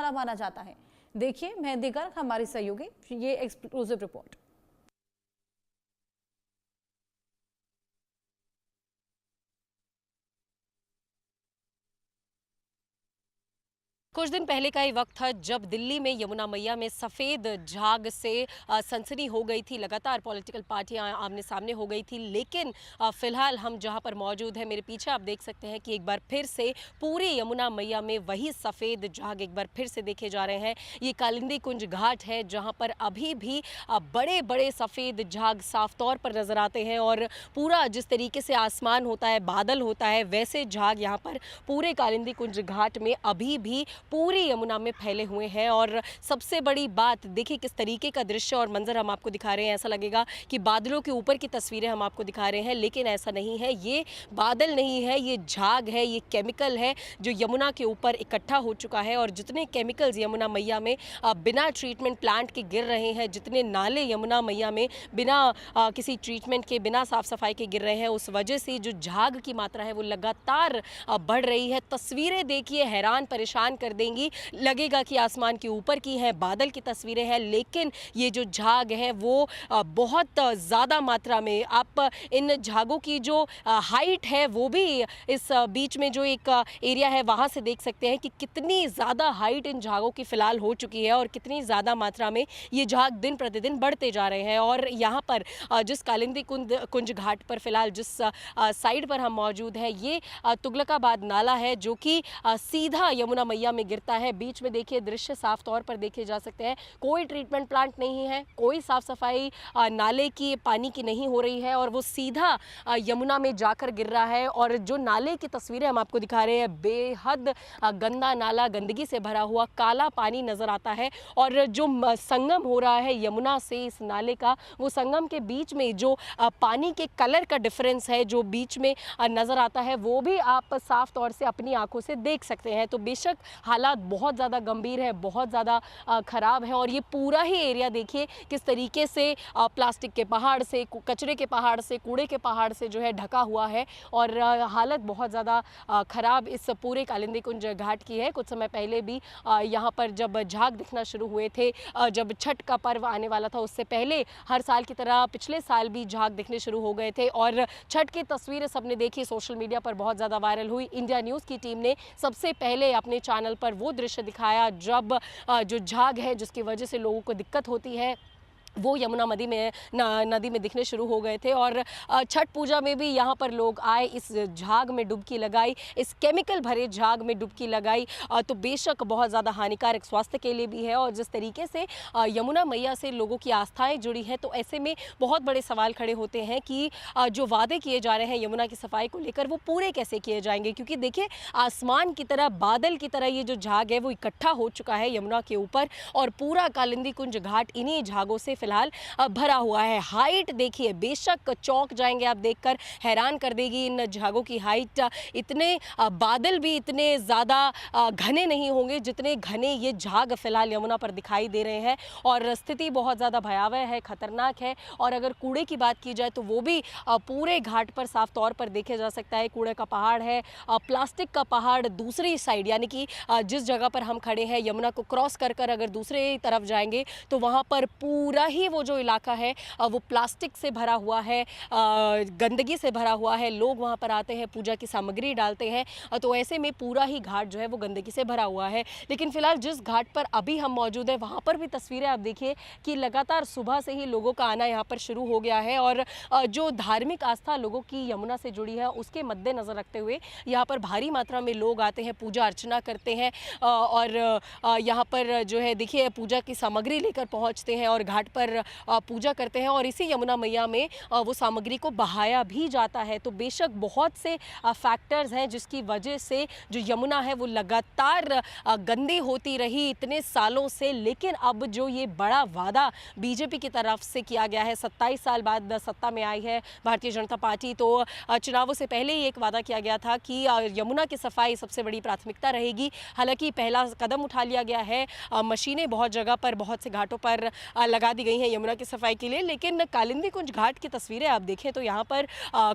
बड़ा माना जाता है। देखिए मेहंदी गर्ग हमारी सहयोगी ये एक्सक्लूसिव रिपोर्ट। कुछ दिन पहले का ही वक्त था जब दिल्ली में यमुना मैया में सफ़ेद झाग से सनसनी हो गई थी। लगातार पॉलिटिकल पार्टियां आमने सामने हो गई थी, लेकिन फिलहाल हम जहां पर मौजूद हैं, मेरे पीछे आप देख सकते हैं कि एक बार फिर से पूरे यमुना मैया में वही सफ़ेद झाग एक बार फिर से देखे जा रहे हैं। ये कालिंदी कुंज घाट है जहाँ पर अभी भी बड़े बड़े सफ़ेद झाग साफ तौर पर नज़र आते हैं और पूरा जिस तरीके से आसमान होता है, बादल होता है, वैसे झाग यहाँ पर पूरे कालिंदी कुंज घाट में अभी भी पूरी यमुना में फैले हुए हैं। और सबसे बड़ी बात देखिए किस तरीके का दृश्य और मंजर हम आपको दिखा रहे हैं। ऐसा लगेगा कि बादलों के ऊपर की तस्वीरें हम आपको दिखा रहे हैं, लेकिन ऐसा नहीं है। ये बादल नहीं है, ये झाग है, ये केमिकल है जो यमुना के ऊपर इकट्ठा हो चुका है। और जितने केमिकल्स यमुना मैया में बिना ट्रीटमेंट प्लांट के गिर रहे हैं, जितने नाले यमुना मैया में बिना किसी ट्रीटमेंट के, बिना साफ सफाई के गिर रहे हैं, उस वजह से जो झाग की मात्रा है वो लगातार बढ़ रही है। तस्वीरें देखिए हैरान परेशान कर देंगी। लगेगा कि आसमान के ऊपर की है, बादल की तस्वीरें हैं, लेकिन ये जो झाग है वो बहुत ज़्यादा मात्रा में, आप इन झागों की जो हाइट है वो भी इस बीच में जो एक एरिया है वहाँ से देख सकते हैं कि कितनी ज़्यादा हाइट इन झागों की फ़िलहाल हो चुकी है और कितनी ज़्यादा मात्रा में ये झाग दिन प्रतिदिन बढ़ते जा रहे हैं। और यहाँ पर जिस कालिंदी कुंज घाट पर फ़िलहाल जिस साइड पर हम मौजूद हैं, ये तुगलकाबाद नाला है जो कि सीधा यमुना मैया में गिरता है। बीच में देखिए दृश्य साफ तौर पर देखे जा सकते हैं। कोई ट्रीटमेंट प्लांट नहीं है, कोई साफ सफाई नाले की पानी की नहीं हो रही है और वो सीधा यमुना में जाकर गिर रहा है। और जो नाले की तस्वीरें हम आपको दिखा रहे हैं, बेहद गंदा नाला, गंदगी से भरा हुआ काला पानी नजर आता है। और जो संगम हो रहा है यमुना से इस नाले का, वो संगम के बीच में जो पानी के कलर का डिफरेंस है जो बीच में नजर आता है, वो भी आप साफ तौर से अपनी आंखों से देख सकते हैं। तो बेशक हालात बहुत ज़्यादा गंभीर है, बहुत ज़्यादा ख़राब है। और ये पूरा ही एरिया देखिए किस तरीके से प्लास्टिक के पहाड़ से, कचरे के पहाड़ से, कूड़े के पहाड़ से जो है ढका हुआ है। और हालत बहुत ज़्यादा ख़राब इस पूरे कालिंदी कुंज घाट की है। कुछ समय पहले भी यहाँ पर जब झाग दिखना शुरू हुए थे, जब छठ का पर्व आने वाला था, उससे पहले हर साल की तरह पिछले साल भी झाग दिखने शुरू हो गए थे। और छठ की तस्वीरें सबने देखी, सोशल मीडिया पर बहुत ज़्यादा वायरल हुई। इंडिया न्यूज़ की टीम ने सबसे पहले अपने चैनल पर वो दृश्य दिखाया जब जो झाग है जिसकी वजह से लोगों को दिक्कत होती है वो यमुना नदी में दिखने शुरू हो गए थे। और छठ पूजा में भी यहाँ पर लोग आए, इस झाग में डुबकी लगाई, इस केमिकल भरे झाग में डुबकी लगाई। तो बेशक बहुत ज़्यादा हानिकारक स्वास्थ्य के लिए भी है। और जिस तरीके से यमुना मैया से लोगों की आस्थाएं जुड़ी हैं, तो ऐसे में बहुत बड़े सवाल खड़े होते हैं कि जो वादे किए जा रहे हैं यमुना की सफाई को लेकर, वो पूरे कैसे किए जाएंगे। क्योंकि देखिए आसमान की तरह, बादल की तरह ये जो झाग है वो इकट्ठा हो चुका है यमुना के ऊपर और पूरा कालिंदी कुंज घाट इन्हीं झागों से फिलहाल भरा हुआ है। हाइट देखिए, बेशक चौंक जाएंगे आप देखकर, हैरान कर देगी इन झागों की हाइट। इतने बादल भी इतने ज़्यादा घने नहीं होंगे जितने घने ये झाग फिलहाल यमुना पर दिखाई दे रहे हैं। और स्थिति बहुत ज़्यादा भयावह है, खतरनाक है। और अगर कूड़े की बात की जाए तो वो भी पूरे घाट पर साफ तौर पर देखे जा सकता है। कूड़े का पहाड़ है, प्लास्टिक का पहाड़ दूसरी साइड, यानी कि जिस जगह पर हम खड़े हैं यमुना को क्रॉस कर कर अगर दूसरे तरफ जाएंगे तो वहाँ पर पूरा ही वो जो इलाका है वो प्लास्टिक से भरा हुआ है, गंदगी से भरा हुआ है। लोग वहाँ पर आते हैं, पूजा की सामग्री डालते हैं, तो ऐसे में पूरा ही घाट जो है वो गंदगी से भरा हुआ है। लेकिन फिलहाल जिस घाट पर अभी हम मौजूद हैं वहाँ पर भी तस्वीरें आप देखिए कि लगातार सुबह से ही लोगों का आना यहाँ पर शुरू हो गया है। और जो धार्मिक आस्था लोगों की यमुना से जुड़ी है उसके मद्देनज़र रखते हुए यहाँ पर भारी मात्रा में लोग आते हैं, पूजा अर्चना करते हैं और यहाँ पर जो है देखिए पूजा की सामग्री लेकर पहुँचते हैं और घाट पर पूजा करते हैं। और इसी यमुना मैया में वो सामग्री को बहाया भी जाता है। तो बेशक बहुत से फैक्टर्स हैं जिसकी वजह से जो यमुना है वो लगातार गंदी होती रही इतने सालों से। लेकिन अब जो ये बड़ा वादा बीजेपी की तरफ से किया गया है, 27 साल बाद सत्ता में आई है भारतीय जनता पार्टी, तो चुनावों से पहले ही एक वादा किया गया था कि यमुना की सफाई सबसे बड़ी प्राथमिकता रहेगी। हालांकि पहला कदम उठा लिया गया है, मशीनें बहुत जगह पर, बहुत से घाटों पर लगा दी गई हैं यमुना की सफाई के लिए, लेकिन कालिंदी कुंज घाट की तस्वीरें आप देखें तो यहाँ पर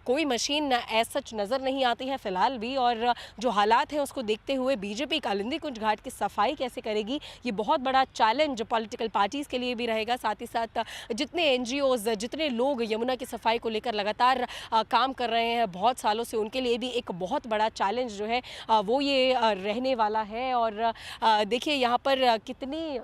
कोई मशीन एज सच नज़र नहीं आती है फिलहाल भी। और जो हालात हैं उसको देखते हुए बीजेपी कालिंदी कुंज घाट की सफाई कैसे करेगी, ये बहुत बड़ा चैलेंज पॉलिटिकल पार्टीज़ के लिए भी रहेगा। साथ ही साथ जितने एनजीओज, जितने लोग यमुना की सफाई को लेकर लगातार काम कर रहे हैं बहुत सालों से, उनके लिए भी एक बहुत बड़ा चैलेंज जो है वो ये रहने वाला है। और देखिए यहाँ पर कितनी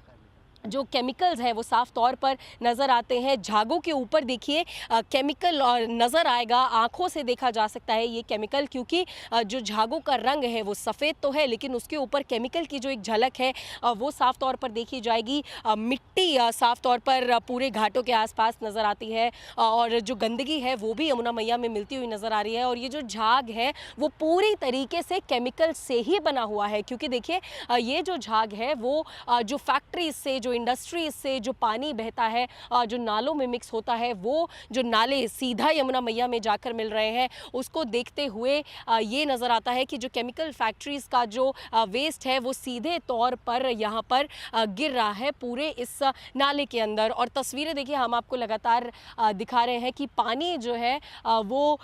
जो केमिकल्स हैं वो साफ तौर पर नज़र आते हैं। झागों के ऊपर देखिए केमिकल नज़र आएगा, आंखों से देखा जा सकता है ये केमिकल, क्योंकि जो झागों का रंग है वो सफ़ेद तो है लेकिन उसके ऊपर केमिकल की जो एक झलक है वो साफ तौर पर देखी जाएगी। मिट्टी साफ तौर पर पूरे घाटों के आसपास नज़र आती है और जो गंदगी है वो भी यमुना मैया में मिलती हुई नज़र आ रही है। और ये जो झाग है वो पूरी तरीके से केमिकल से ही बना हुआ है, क्योंकि देखिए ये जो झाग है वो जो फैक्ट्रीज से, जो इंडस्ट्रीज से जो पानी बहता है, जो नालों में मिक्स होता है, वो जो नाले सीधा यमुना मैया में जाकर मिल रहे हैं, उसको देखते हुए ये नज़र आता है कि जो केमिकल फैक्ट्रीज का जो वेस्ट है वो सीधे तौर पर यहाँ पर गिर रहा है पूरे इस नाले के अंदर। और तस्वीरें देखिए हम आपको लगातार दिखा रहे हैं कि पानी जो है वो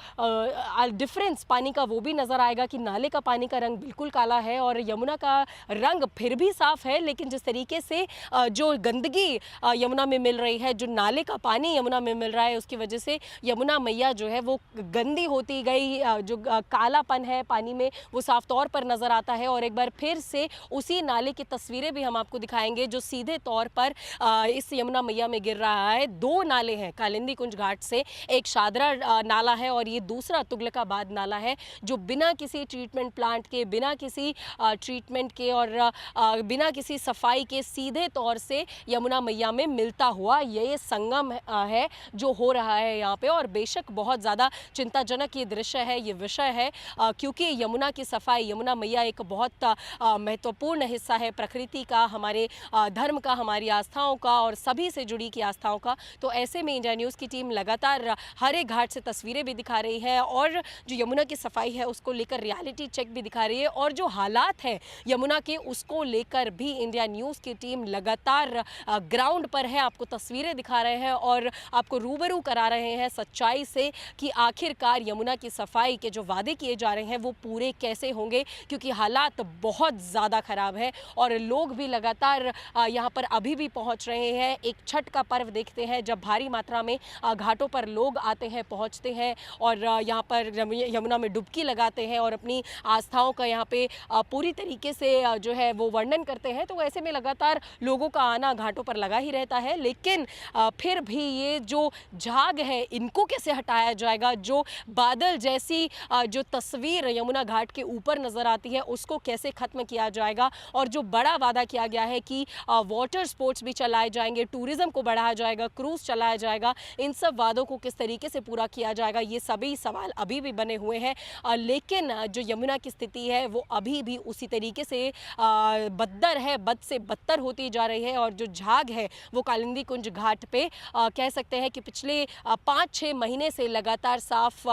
डिफरेंस पानी का वो भी नज़र आएगा कि नाले का पानी का रंग बिल्कुल काला है और यमुना का रंग फिर भी साफ है, लेकिन जिस तरीके से जो गंदगी यमुना में मिल रही है, जो नाले का पानी यमुना में मिल रहा है, उसकी वजह से यमुना मैया जो है वो गंदी होती गई। जो कालापन है पानी में वो साफ तौर पर नज़र आता है। और एक बार फिर से उसी नाले की तस्वीरें भी हम आपको दिखाएंगे जो सीधे तौर पर इस यमुना मैया में गिर रहा है। दो नाले हैं कालिंदी कुंज घाट से, एक शादरा नाला है और ये दूसरा तुगलकाबाद नाला है, जो बिना किसी ट्रीटमेंट प्लांट के, बिना किसी ट्रीटमेंट के और बिना किसी सफाई के सीधे तौर से यमुना मैया में मिलता हुआ ये संगम है जो हो रहा है यहाँ पे। और बेशक बहुत ज़्यादा चिंताजनक ये दृश्य है, ये विषय है, क्योंकि यमुना की सफाई, यमुना मैया एक बहुत महत्वपूर्ण हिस्सा है प्रकृति का, हमारे धर्म का, हमारी आस्थाओं का और सभी से जुड़ी की आस्थाओं का। तो ऐसे में इंडिया न्यूज़ की टीम लगातार हर एक घाट से तस्वीरें भी दिखा रही है और जो यमुना की सफाई है उसको लेकर रियलिटी चेक भी दिखा रही है। और जो हालात हैं यमुना के उसको लेकर भी इंडिया न्यूज़ की टीम लगातार ग्राउंड पर है, आपको तस्वीरें दिखा रहे हैं और आपको रूबरू करा रहे हैं सच्चाई से कि आखिरकार यमुना की सफाई के जो वादे किए जा रहे हैं वो पूरे कैसे होंगे, क्योंकि हालात बहुत ज़्यादा ख़राब है और लोग भी लगातार यहाँ पर अभी भी पहुँच रहे हैं। एक छठ का पर्व देखते हैं जब भारी मात्रा में घाटों पर लोग आते हैं, पहुँचते हैं और यहाँ पर यमुना में डुबकी लगाते हैं और अपनी आस्थाओं का यहाँ पे पूरी तरीके से जो है वो वर्णन करते हैं। तो ऐसे में लगातार लोगों का आना घाटों पर लगा ही रहता है, लेकिन फिर भी ये जो झाग है इनको कैसे हटाया जाएगा, जो बादल जैसी जो तस्वीर यमुना घाट के ऊपर नज़र आती है उसको कैसे ख़त्म किया जाएगा, और जो बड़ा वादा किया गया है कि वाटर स्पोर्ट्स भी चलाए जाएंगे, टूरिज़्म को बढ़ाया जाएगा, क्रूज़ चलाया जाएगा, इन सब वादों को किस तरीके से पूरा किया जाएगा, ये सभी सवाल अभी भी बने हुए हैं। लेकिन जो यमुना की स्थिति है वो अभी भी उसी तरीके से बदतर है, बद से बदतर होती जा रही है। और जो झाग है वो कालिंदी कुंज घाट पे कह सकते हैं कि पिछले 5-6 महीने से लगातार साफ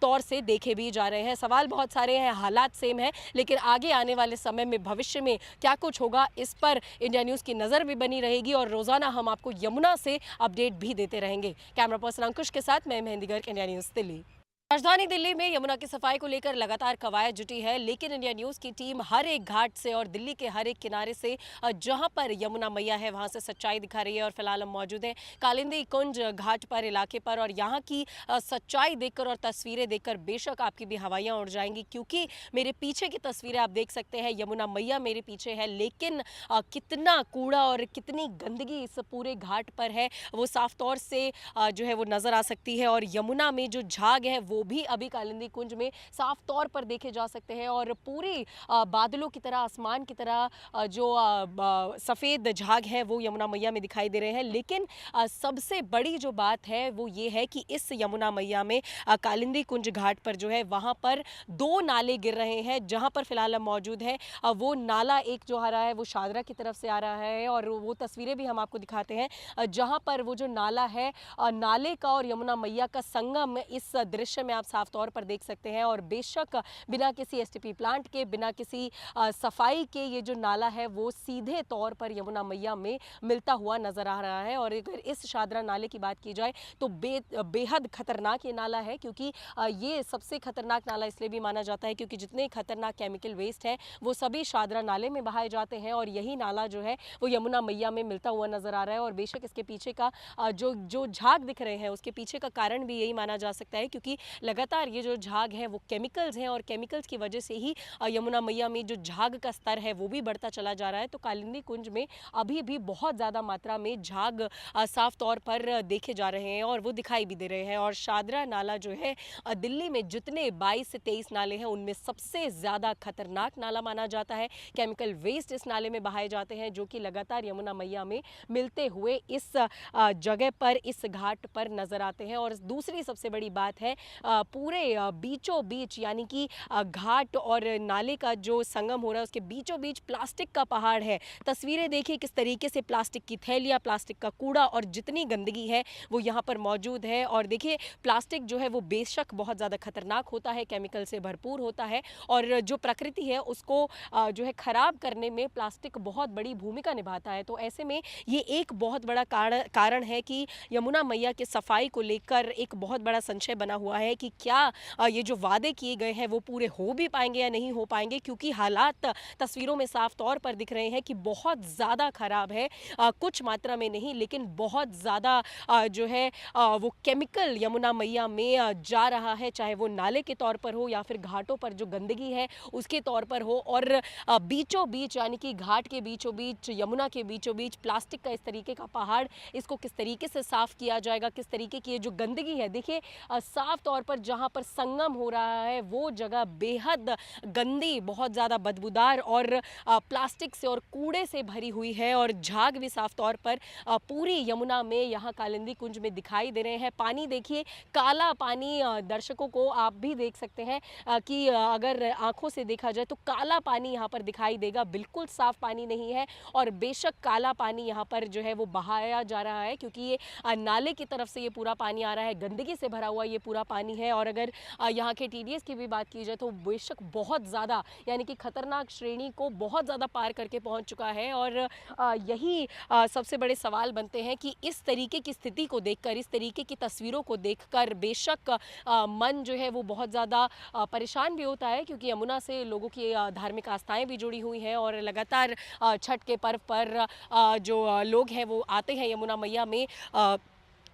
तौर से देखे भी जा रहे हैं। सवाल बहुत सारे हैं, हालात सेम है, लेकिन आगे आने वाले समय में, भविष्य में क्या कुछ होगा इस पर इंडिया न्यूज़ की नज़र भी बनी रहेगी और रोज़ाना हम आपको यमुना से अपडेट भी देते रहेंगे। कैमरा पर्सन अंकुश के साथ मैं मेहंदी गर्ग, इंडिया न्यूज़ दिल्ली। राजधानी दिल्ली में यमुना की सफाई को लेकर लगातार कवायद जुटी है, लेकिन इंडिया न्यूज़ की टीम हर एक घाट से और दिल्ली के हर एक किनारे से जहां पर यमुना मैया है वहां से सच्चाई दिखा रही है। और फिलहाल हम मौजूद हैं कालिंदी कुंज घाट पर, इलाके पर, और यहां की सच्चाई देखकर और तस्वीरें देखकर बेशक आपकी भी हवाइयां उड़ जाएंगी, क्योंकि मेरे पीछे की तस्वीरें आप देख सकते हैं, यमुना मैया मेरे पीछे है, लेकिन कितना कूड़ा और कितनी गंदगी इस पूरे घाट पर है वो साफ तौर से जो है वो नज़र आ सकती है। और यमुना में जो झाग है वो भी अभी कालिंदी कुंज में साफ तौर पर देखे जा सकते हैं और पूरी बादलों की तरह, आसमान की तरह जो सफ़ेद झाग है वो यमुना मैया में दिखाई दे रहे हैं। लेकिन सबसे बड़ी जो बात है वो ये है कि इस यमुना मैया में कालिंदी कुंज घाट पर जो है वहाँ पर 2 नाले गिर रहे हैं। जहाँ पर फिलहाल हम मौजूद हैं वो नाला एक जो आ रहा है वो शादरा की तरफ से आ रहा है और वो तस्वीरें भी हम आपको दिखाते हैं, जहाँ पर वो जो नाला है, नाले का और यमुना मैया का संगम इस दृश्य में आप साफ तौर पर देख सकते हैं। और बेशक बिना किसी एसटीपी प्लांट के, बिना किसी सफाई के ये जो नाला है वो सीधे तौर पर यमुना मैया में मिलता हुआ नजर आ रहा है। और अगर इस शादरा नाले की बात की जाए तो बेहद खतरनाक ये नाला है, क्योंकि ये सबसे खतरनाक नाला इसलिए भी माना जाता है क्योंकि जितने खतरनाक केमिकल वेस्ट है वो सभी शादरा नाले में बहाए जाते हैं, और यही नाला जो है वो यमुना मैया में मिलता हुआ नजर आ रहा है। और बेशक इसके पीछे का जो जो झाग दिख रहे हैं उसके पीछे का कारण भी यही माना जा सकता है, क्योंकि लगातार ये जो झाग है वो केमिकल्स हैं, और केमिकल्स की वजह से ही यमुना मैया में जो झाग का स्तर है वो भी बढ़ता चला जा रहा है। तो कालिंदी कुंज में अभी भी बहुत ज़्यादा मात्रा में झाग साफ तौर पर देखे जा रहे हैं और वो दिखाई भी दे रहे हैं। और शादरा नाला जो है दिल्ली में जितने 22 से 23 नाले हैं उनमें सबसे ज़्यादा खतरनाक नाला माना जाता है। केमिकल वेस्ट इस नाले में बहाए जाते हैं जो कि लगातार यमुना मैया में मिलते हुए इस जगह पर, इस घाट पर नजर आते हैं। और दूसरी सबसे बड़ी बात है पूरे बीचों बीच, यानी कि घाट और नाले का जो संगम हो रहा है उसके बीचों बीच प्लास्टिक का पहाड़ है। तस्वीरें देखिए किस तरीके से प्लास्टिक की थैलियाँ, प्लास्टिक का कूड़ा और जितनी गंदगी है वो यहाँ पर मौजूद है। और देखिए प्लास्टिक जो है वो बेशक बहुत ज़्यादा खतरनाक होता है, केमिकल से भरपूर होता है, और जो प्रकृति है उसको जो है खराब करने में प्लास्टिक बहुत बड़ी भूमिका निभाता है। तो ऐसे में ये एक बहुत बड़ा कारण है कि यमुना मैया के सफाई को लेकर एक बहुत बड़ा संशय बना हुआ है कि क्या ये जो वादे किए गए हैं वो पूरे हो भी पाएंगे या नहीं हो पाएंगे, क्योंकि हालात तस्वीरों में साफ तौर पर दिख रहे हैं कि बहुत ज़्यादा खराब है। कुछ मात्रा में नहीं लेकिन बहुत ज़्यादा जो है वो केमिकल यमुना मैया में जा रहा है, चाहे वो नाले के तौर पर हो या फिर घाटों पर जो गंदगी है उसके तौर पर हो। और बीचों बीच, यानी कि घाट के बीचों बीच, यमुना के बीचों बीच प्लास्टिक का इस तरीके का पहाड़, इसको किस तरीके से साफ किया जाएगा, किस तरीके की ये जो गंदगी है, देखिए साफ तौर पर जहाँ पर संगम हो रहा है वो जगह बेहद गंदी, बहुत ज़्यादा बदबूदार और प्लास्टिक से और कूड़े से भरी हुई है। और झाग भी साफ तौर पर पूरी यमुना में यहाँ कालिंदी कुंज में दिखाई दे रहे हैं। पानी देखिए, काला पानी, दर्शकों को आप भी देख सकते हैं कि अगर आंखों से देखा जाए तो काला पानी यहाँ पर दिखाई देगा, बिल्कुल साफ पानी नहीं है। और बेशक काला पानी यहाँ पर जो है वो बहाया जा रहा है, क्योंकि ये नाले की तरफ से ये पूरा पानी आ रहा है, गंदगी से भरा हुआ ये पूरा पानी है। और अगर यहाँ के टीडीएस की भी बात की जाए तो बेशक बहुत ज़्यादा, यानी कि खतरनाक श्रेणी को बहुत ज़्यादा पार करके पहुँच चुका है। और यही सबसे बड़े सवाल बनते हैं कि इस तरीके की स्थिति को देखकर, इस तरीके की तस्वीरों को देखकर बेशक मन जो है वो बहुत ज़्यादा परेशान भी होता है, क्योंकि यमुना से लोगों की धार्मिक आस्थाएं भी जुड़ी हुई हैं। और लगातार छठ के पर्व पर जो लोग हैं वो आते हैं यमुना मैया में,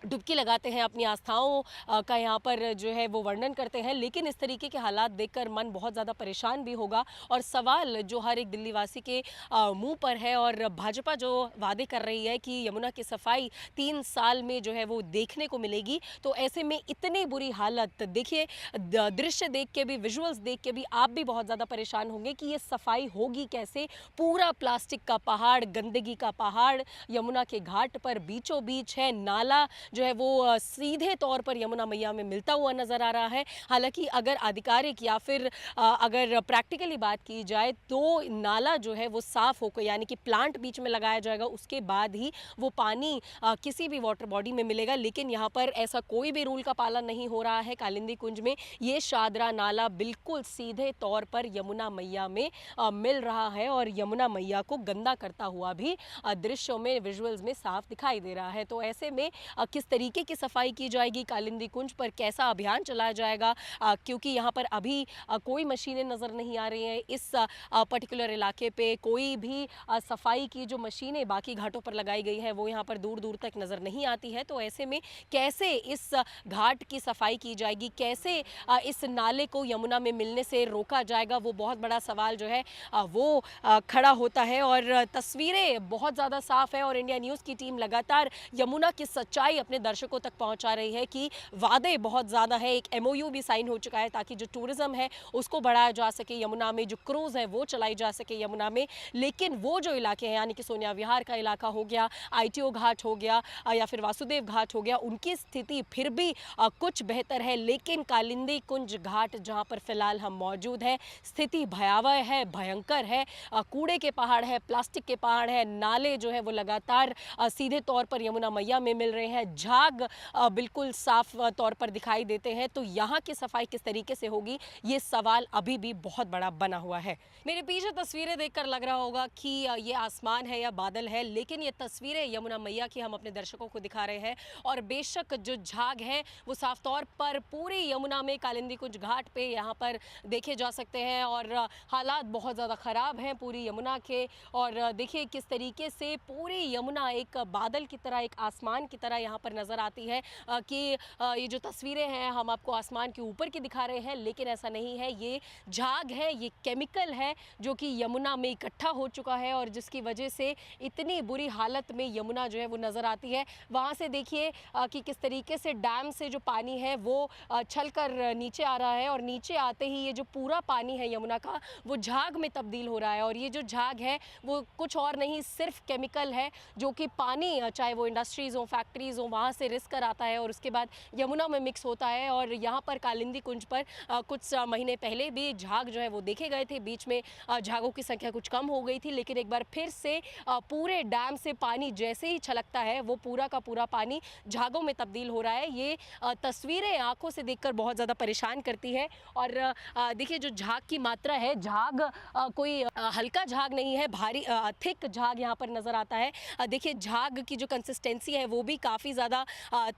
डुबकी लगाते हैं, अपनी आस्थाओं का यहाँ पर जो है वो वर्णन करते हैं। लेकिन इस तरीके के हालात देखकर मन बहुत ज़्यादा परेशान भी होगा। और सवाल जो हर एक दिल्ली वासी के मुंह पर है, और भाजपा जो वादे कर रही है कि यमुना की सफाई 3 साल में जो है वो देखने को मिलेगी, तो ऐसे में इतनी बुरी हालत, देखिए दृश्य देख के भी, विजुअल्स देख के भी आप भी बहुत ज़्यादा परेशान होंगे कि ये सफाई होगी कैसे। पूरा प्लास्टिक का पहाड़, गंदगी का पहाड़ यमुना के घाट पर बीचों बीच है, नाला जो है वो सीधे तौर पर यमुना मैया में मिलता हुआ नजर आ रहा है। हालांकि अगर आधिकारिक या फिर अगर प्रैक्टिकली बात की जाए तो नाला जो है वो साफ होकर, यानी कि प्लांट बीच में लगाया जाएगा, उसके बाद ही वो पानी किसी भी वाटर बॉडी में मिलेगा। लेकिन यहाँ पर ऐसा कोई भी रूल का पालन नहीं हो रहा है कालिंदी कुंज में। ये शादरा नाला बिल्कुल सीधे तौर पर यमुना मैया में मिल रहा है, और यमुना मैया को गंदा करता हुआ भी दृश्यों में, विजुअल्स में साफ दिखाई दे रहा है। तो ऐसे में किस तरीके की सफाई की जाएगी, कालिंदी कुंज पर कैसा अभियान चलाया जाएगा, क्योंकि यहाँ पर अभी कोई मशीनें नज़र नहीं आ रही हैं। इस पर्टिकुलर इलाके पे कोई भी सफाई की जो मशीनें बाकी घाटों पर लगाई गई हैं वो यहाँ पर दूर दूर तक नज़र नहीं आती है। तो ऐसे में कैसे इस घाट की सफाई की जाएगी, कैसे इस नाले को यमुना में मिलने से रोका जाएगा, वो बहुत बड़ा सवाल जो है वो खड़ा होता है। और तस्वीरें बहुत ज़्यादा साफ है, और इंडिया न्यूज़ की टीम लगातार यमुना की सच्चाई अपने दर्शकों तक पहुंचा रही है कि वादे बहुत ज़्यादा है। एक MOU भी साइन हो चुका है ताकि जो टूरिज्म है उसको बढ़ाया जा सके यमुना में, जो क्रूज़ है वो चलाई जा सके यमुना में। लेकिन वो जो इलाके हैं, यानी कि सोनिया विहार का इलाका हो गया, ITO घाट हो गया, या फिर वासुदेव घाट हो गया, उनकी स्थिति फिर भी कुछ बेहतर है। लेकिन कालिंदी कुंज घाट जहाँ पर फिलहाल हम मौजूद हैं, स्थिति भयावह है, भयंकर है। कूड़े के पहाड़ है, प्लास्टिक के पहाड़ है, नाले जो है वो लगातार सीधे तौर पर यमुना मैया में मिल रहे हैं, झाग बिल्कुल साफ तौर पर दिखाई देते हैं, तो यहाँ की सफाई किस तरीके से होगी, ये सवाल अभी भी बहुत बड़ा बना हुआ है। मेरे पीछे तस्वीरें देखकर लग रहा होगा कि ये आसमान है या बादल है, लेकिन ये तस्वीरें यमुना मैया की हम अपने दर्शकों को दिखा रहे हैं। और बेशक जो झाग है वो साफ तौर पर पूरी यमुना में कालिंदी कुंज घाट पे यहाँ पर देखे जा सकते हैं और हालात बहुत ज़्यादा ख़राब हैं पूरी यमुना के। और देखिए किस तरीके से पूरी यमुना एक बादल की तरह, एक आसमान की तरह यहाँ पर नज़र आती है कि ये जो तस्वीरें हैं हम आपको आसमान के ऊपर की दिखा रहे हैं, लेकिन ऐसा नहीं है। ये झाग है, ये केमिकल है जो कि यमुना में इकट्ठा हो चुका है और जिसकी वजह से इतनी बुरी हालत में यमुना जो है वो नज़र आती है। वहाँ से देखिए कि किस तरीके से डैम से जो पानी है वो छलकर नीचे आ रहा है और नीचे आते ही ये जो पूरा पानी है यमुना का वो झाग में तब्दील हो रहा है। और ये जो झाग है वो कुछ और नहीं, सिर्फ केमिकल है जो कि पानी, चाहे वो इंडस्ट्रीज़ हो, फैक्ट्रीज़ हो, वहाँ से रिस कर आता है और उसके बाद यमुना में मिक्स होता है। और यहाँ पर कालिंदी कुंज पर कुछ महीने पहले भी झाग जो है वो देखे गए थे। बीच में झागों की संख्या कुछ कम हो गई थी, लेकिन एक बार फिर से पूरे डैम से पानी जैसे ही छलकता है वो पूरा का पूरा पानी झागों में तब्दील हो रहा है। ये तस्वीरें आंखों से देखकर बहुत ज़्यादा परेशान करती है। और देखिए जो झाग की मात्रा है, झाग कोई हल्का झाग नहीं है, भारी थिक झाग यहाँ पर नज़र आता है। देखिए झाग की जो कंसिस्टेंसी है वो भी काफ़ी ज़्यादा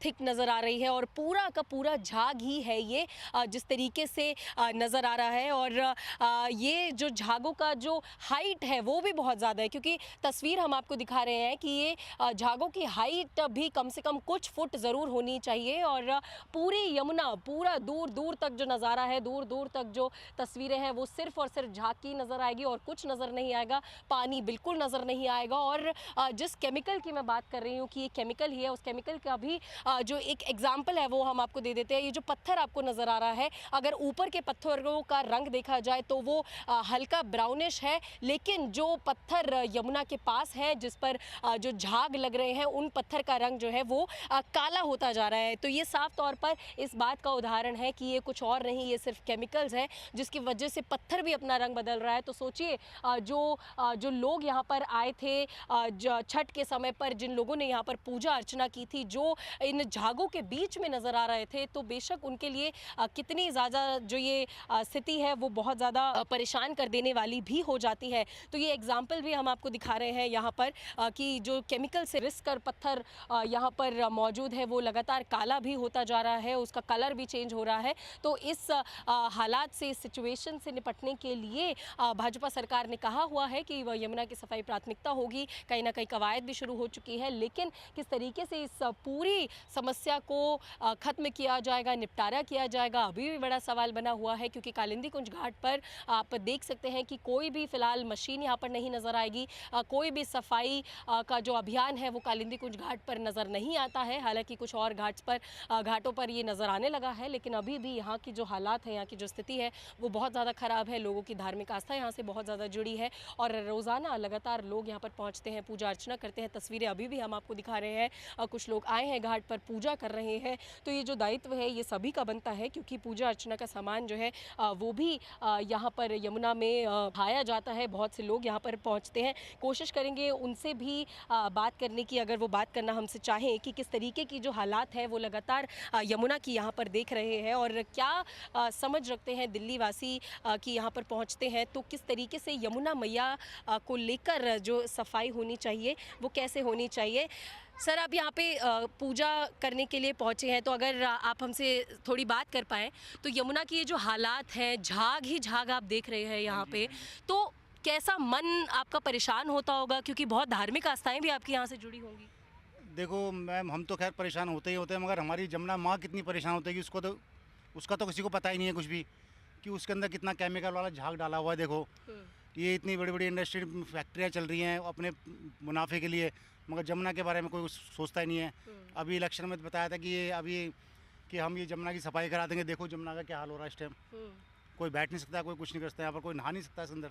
थिक नज़र आ रही है और पूरा का पूरा झाग ही है ये, जिस तरीके से नज़र आ रहा है। और ये जो झागों का जो हाइट है वो भी बहुत ज़्यादा है, क्योंकि तस्वीर हम आपको दिखा रहे हैं कि ये झागों की हाइट भी कम से कम कुछ फुट ज़रूर होनी चाहिए। और पूरी यमुना, पूरा दूर दूर तक जो नज़ारा है, दूर दूर तक जो तस्वीरें हैं वो सिर्फ और सिर्फ झाग की नज़र आएगी और कुछ नज़र नहीं आएगा, पानी बिल्कुल नज़र नहीं आएगा। और जिस केमिकल की मैं बात कर रही हूँ कि ये केमिकल ही है, उस केमिकल का भी जो एक एग्जाम्पल है वो हम आपको दे देते हैं। ये जो पत्थर आपको नज़र आ रहा है, अगर ऊपर के पत्थरों का रंग देखा जाए तो वो हल्का ब्राउनिश है, लेकिन जो पत्थर यमुना के पास है, जिस पर जो झाग लग रहे हैं, उन पत्थर का रंग जो है वो काला होता जा रहा है। तो ये साफ तौर पर इस बात का उदाहरण है कि ये कुछ और नहीं, ये सिर्फ केमिकल्स है जिसकी वजह से पत्थर भी अपना रंग बदल रहा है। तो सोचिए जो लोग यहाँ पर आए थे छठ के समय पर, जिन लोगों ने यहाँ पर पूजा अर्चना की थी, जो इन झागों के बीच में नज़र आ रहे थे, तो बेशक उनके लिए कितनी ज़्यादा जो ये स्थिति है वो बहुत ज़्यादा परेशान कर देने वाली भी हो जाती है। तो ये एग्जाम्पल भी हम आपको दिखा रहे हैं यहाँ पर कि जो केमिकल से रिस कर पत्थर यहाँ पर मौजूद है वो लगातार काला भी होता जा रहा है, उसका कलर भी चेंज हो रहा है। तो इस हालात से, इस सिचुएशन से निपटने के लिए भाजपा सरकार ने कहा हुआ है कि यमुना की सफाई प्राथमिकता होगी। कहीं ना कहीं कवायद भी शुरू हो चुकी है, लेकिन किस तरीके से इस पूरी समस्या को ख़त्म किया जाएगा, निपटारा किया जाएगा, अभी भी बड़ा सवाल बना हुआ है। क्योंकि कालिंदी कुंज घाट पर आप देख सकते हैं कि कोई भी फ़िलहाल मशीन यहाँ पर नहीं नज़र आएगी, कोई भी सफाई का जो अभियान है वो कालिंदी कुंज घाट पर नज़र नहीं आता है। हालांकि कुछ और घाटों पर ये नज़र आने लगा है, लेकिन अभी भी यहाँ की जो हालात है, यहाँ की जो स्थिति है वो बहुत ज़्यादा ख़राब है। लोगों की धार्मिक आस्था यहाँ से बहुत ज़्यादा जुड़ी है और रोज़ाना लगातार लोग यहाँ पर पहुँचते हैं, पूजा अर्चना करते हैं। तस्वीरें अभी भी हम आपको दिखा रहे हैं, कुछ लोग आए हैं घाट पर, पूजा कर रहे हैं। तो ये जो दायित्व है ये सभी का बनता है, क्योंकि पूजा अर्चना का सामान जो है वो भी यहाँ पर यमुना में उठाया जाता है। बहुत से लोग यहाँ पर पहुँचते हैं। कोशिश करेंगे उनसे भी बात करने की, अगर वो बात करना हमसे चाहें कि किस तरीके की जो हालात है वो लगातार यमुना की यहाँ पर देख रहे हैं और क्या समझ रखते हैं दिल्ली वासी कि यहाँ पर पहुँचते हैं तो किस तरीके से यमुना मैया को लेकर जो सफाई होनी चाहिए वो कैसे होनी चाहिए। सर, आप यहाँ पे पूजा करने के लिए पहुँचे हैं, तो अगर आप हमसे थोड़ी बात कर पाएँ तो यमुना की ये जो हालात हैं, झाग ही झाग आप देख रहे हैं यहाँ पे, तो कैसा मन आपका परेशान होता होगा, क्योंकि बहुत धार्मिक आस्थाएं भी आपकी यहाँ से जुड़ी होंगी। देखो मैम, हम तो खैर परेशान होते ही होते हैं, मगर हमारी जमुना माँ कितनी परेशान होती है कि उसका तो किसी को पता ही नहीं है कुछ भी, कि उसके अंदर कितना केमिकल वाला झाग डाला हुआ है। देखो ये इतनी बड़ी बड़ी इंडस्ट्री, फैक्ट्रियाँ चल रही हैं अपने मुनाफे के लिए, मगर जमुना के बारे में कोई सोचता ही नहीं है। अभी इलेक्शन में बताया था कि हम ये जमुना की सफाई करा देंगे। देखो जमुना का क्या हाल हो रहा है इस टाइम, कोई बैठ नहीं सकता, कोई कुछ नहीं कर सकता, यहाँ पर कोई नहा नहीं सकता इसके अंदर।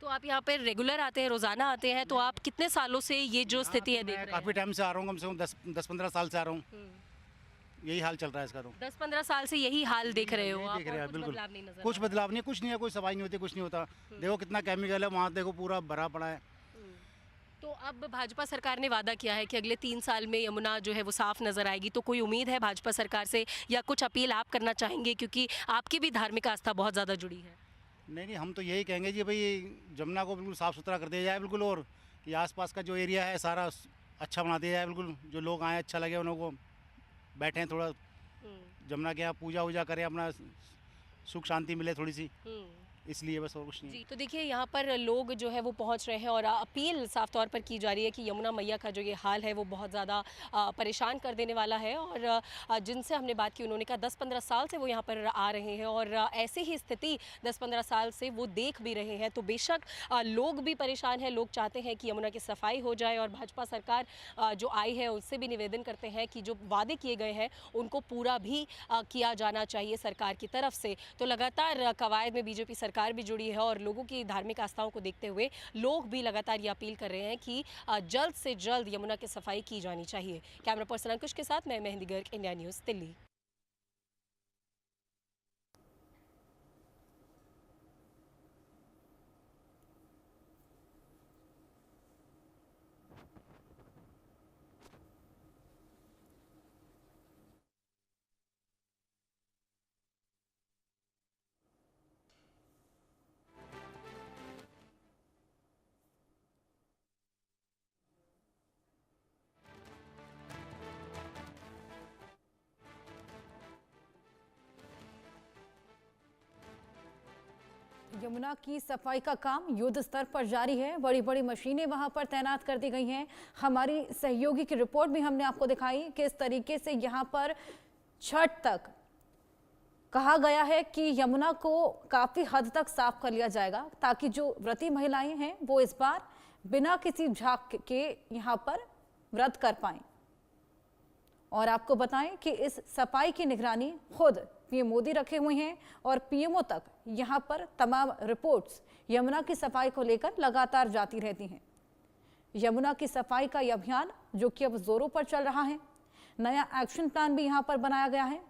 तो आप यहाँ पे रेगुलर आते हैं, रोजाना आते हैं, तो आप कितने सालों से ये जो स्थिति है देख रहे हैं? काफ़ी टाइम से आ रहा हूँ, कम से कम 10-15 साल से आ रहा हूँ। यही हाल चल रहा है इसका। तो 10-15 साल से यही हाल देख रहे हो आप? देख रहे हैं, बिल्कुल बिल्कुल कुछ बदलाव नहीं है, कुछ नहीं है, कोई सफाई नहीं होती, कुछ नहीं होता। देखो कितना केमिकल है वहाँ, देखो पूरा भरा पड़ा है। तो अब भाजपा सरकार ने वादा किया है कि अगले 3 साल में यमुना जो है वो साफ नजर आएगी, तो कोई उम्मीद है भाजपा सरकार से, या कुछ अपील आप करना चाहेंगे, क्योंकि आपकी भी धार्मिक आस्था बहुत ज़्यादा जुड़ी है? नहीं, हम तो यही कहेंगे जी भाई, जमुना को बिल्कुल साफ़ सुथरा कर दिया जाए बिल्कुल, और ये आसपास का जो एरिया है सारा अच्छा बना दिया जाए बिल्कुल। जो लोग आए अच्छा लगे, उन लोगों को बैठें थोड़ा, जमुना के यहाँ पूजा वूजा करें, अपना सुख शांति मिले थोड़ी सी, इसलिए बस, और कुछ नहीं। जी, तो देखिए यहाँ पर लोग जो है वो पहुँच रहे हैं और अपील साफ तौर पर की जा रही है कि यमुना मैया का जो ये हाल है वो बहुत ज़्यादा परेशान कर देने वाला है। और जिनसे हमने बात की उन्होंने कहा 10-15 साल से वो यहाँ पर आ रहे हैं और ऐसी ही स्थिति 10-15 साल से वो देख भी रहे हैं। तो बेशक लोग भी परेशान हैं, लोग चाहते हैं कि यमुना की सफाई हो जाए, और भाजपा सरकार जो आई है उससे भी निवेदन करते हैं कि जो वादे किए गए हैं उनको पूरा भी किया जाना चाहिए सरकार की तरफ से। तो लगातार कवायद में बीजेपी सरकार भी जुड़ी है और लोगों की धार्मिक आस्थाओं को देखते हुए लोग भी लगातार ये अपील कर रहे हैं कि जल्द से जल्द यमुना की सफाई की जानी चाहिए। कैमरा पर्सन अंकुश के साथ मैं मेहंदी गर्ग, इंडिया न्यूज़, दिल्ली। यमुना की सफाई का काम युद्ध स्तर पर जारी है। बड़ी बड़ी मशीनें वहां पर तैनात कर दी गई हैं। हमारी सहयोगी की रिपोर्ट भी हमने आपको दिखाई कि इस तरीके से यहां पर छठ तक कहा गया है कि यमुना को काफी हद तक साफ कर लिया जाएगा, ताकि जो व्रती महिलाएं हैं वो इस बार बिना किसी झाग के यहां पर व्रत कर पाएं। और आपको बताएं कि इस सफाई की निगरानी खुद पीएम मोदी रखे हुए हैं और पीएमओ तक यहां पर तमाम रिपोर्ट्स यमुना की सफाई को लेकर लगातार जाती रहती हैं। यमुना की सफाई का यह अभियान जो कि अब जोरों पर चल रहा है, नया एक्शन प्लान भी यहां पर बनाया गया है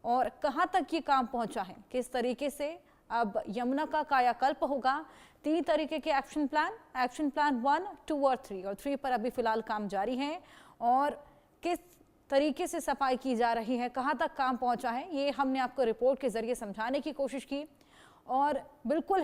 और कहां तक ये काम पहुंचा है, किस तरीके से अब यमुना का कायाकल्प होगा। 3 तरीके के एक्शन प्लान 1, 2 और 3, और 3 पर अभी फिलहाल काम जारी है। और किस तरीके से सफाई की जा रही है, कहां तक काम पहुंचा है, ये हमने आपको रिपोर्ट के जरिए समझाने की कोशिश की। और बिल्कुल ही